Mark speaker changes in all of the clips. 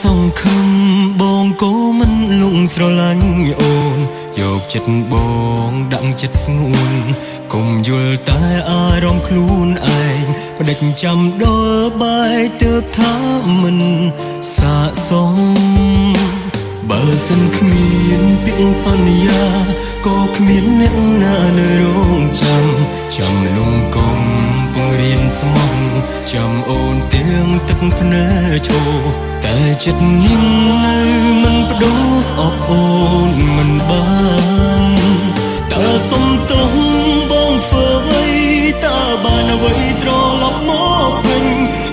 Speaker 1: សង្ឃឹមបងក៏មិនលងស្រឡាញ់អូនយកចិត្តបងដាក់ចិត្តស្ងួនកុំយល់តែអារម្មណ៍ខ្លួនឯងបដិញ្ញចាំដល់បែកទើបថាមិនសាកសមបើសិនគ្មានពាក្យសន្យាក៏គ្មានអ្នកណានៅរងចាំលងកុំពងរៀនស្មោះចាំអូនទាំងទឹកភ្នែកឈោតែចិត្តញឹមនៅមិនបដូរស្អប់អូនមិនបានតើសុំទោសបងធ្វើអ្វីតើបានអ្វីត្រឡប់មកវិញ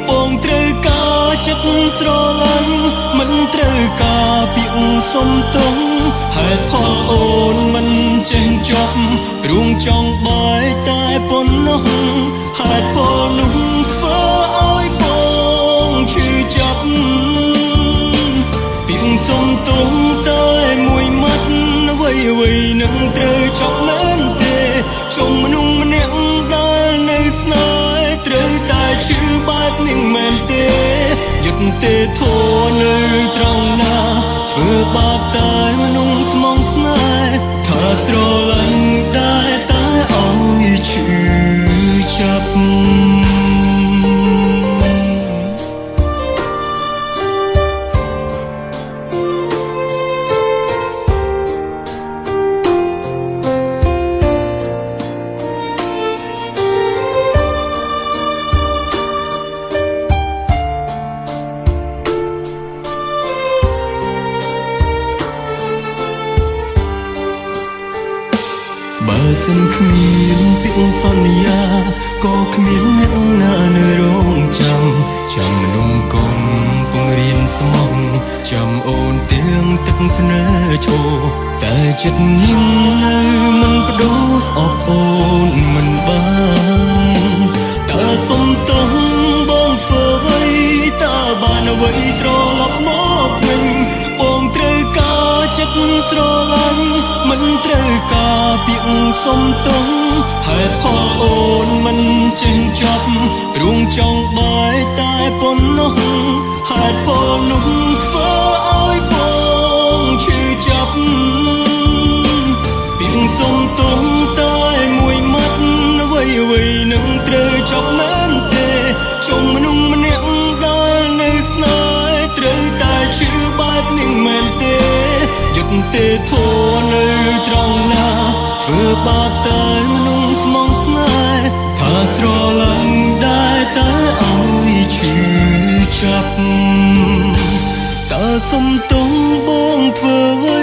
Speaker 1: បងត្រូវការចិត្តស្រឡាញ់មិនត្រូវការពាក្យសុំទោសហេតុផលអូនមិនចេះចប់ព្រួងចង់បែកតែប៉ុណ្ណោះហេតុផលនោះធ្វើឲ្យបងឈឺចាប់ពាក្យសុំទោសតែមួយម៉ាត់អ្វីនឹងត្រូវចប់មែនទេជុំមនុស្សម្នាក់ដែលនៅស្នេហ៍ត្រូវតែឈឺបែបនេះមែនទេយុទ្ធទេធោនៅត្រង់ណាធ្វើបាបតែមនុស្សស្មងស្នេហ៍ថាស្រឡាញ់ដែរតែឲ្យឈឺចាប់បើសិនគ្មានពាក្យសន្យាក៏គ្មានអ្នកណានៅរងចាំលងកុំពងរៀនស្មោះចាំអូនទាំងទឹកភ្នែកឈោតែចិត្តញឹមនៅមិនបដូរស្អប់អូនមិនបានតើសុំទោសបងធ្វើអ្វីតើបានអ្វីត្រឡប់មកវិញបងត្រូវការចិត្តស្រឡាញ់មិនត្រូវការពាក្យសុំទោសហេតុផលអូនមិនចេះចប់ព្រួងចង់បែកតែប៉ុណ្ណោះហេតុផលនោះធ្វើឲ្យបងឈឺចាប់ពាក្យសុំទោសតែមួយម៉ាត់អ្វីនឹងត្រូវចប់មែនទេជុំមនុស្សម្នាក់ដែលនៅស្នេហ៍ត្រូវតែឈឺបែបនេះមែនទេយុទ្ធទេធោនៅត្រង់ណាធ្វើបាបតែមនុស្សស្មងស្នេហ៍ថាស្រឡាញ់ដែរតែឲ្យឈឺចាប់តើសុំទោសបងធ្វើអ្វី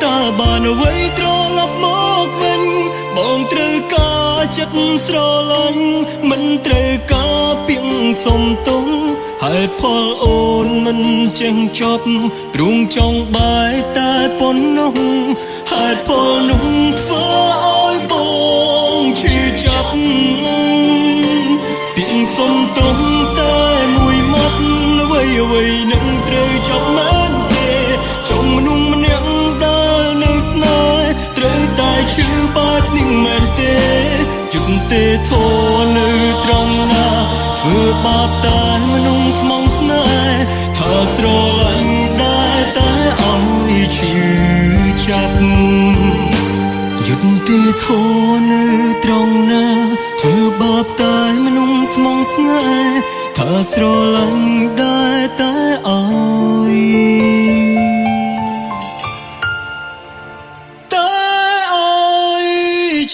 Speaker 1: តើបានអ្វីត្រឡប់មកវិញបងត្រូវការចិត្តស្រឡាញ់មិនត្រូវការពាក្យសុំទោសហេតុផលអូនមិនចេះចប់ព្រួងចង់បែកតែប៉ុណ្ណោះហេតុផលនោះធ្វើឲ្យបងឈឺចាប់ពាក្យសុំទោសតែមួយម៉ាត់អ្វីនឹងត្រូវចប់មែនទេចង់មនុស្សម្នាក់ដែលនៅស្នេហ៍ត្រូវតែឈឺបែបនេះមែនទេយុទ្ធទេធោនៅត្រង់ណាធ្វើបាបតែមនុស្សស្មងស្នេហ៍ថាស្រឡាញ់ដែរតែឲ្យឈឺចាប់យុទ្ធទេធោនៅត្រង់ណាធ្វើបាបតែមនុស្សស្មងស្នេហ៍ថាស្រឡាញ់ដែរតែឲ្យ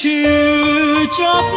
Speaker 1: ឈឺចាប់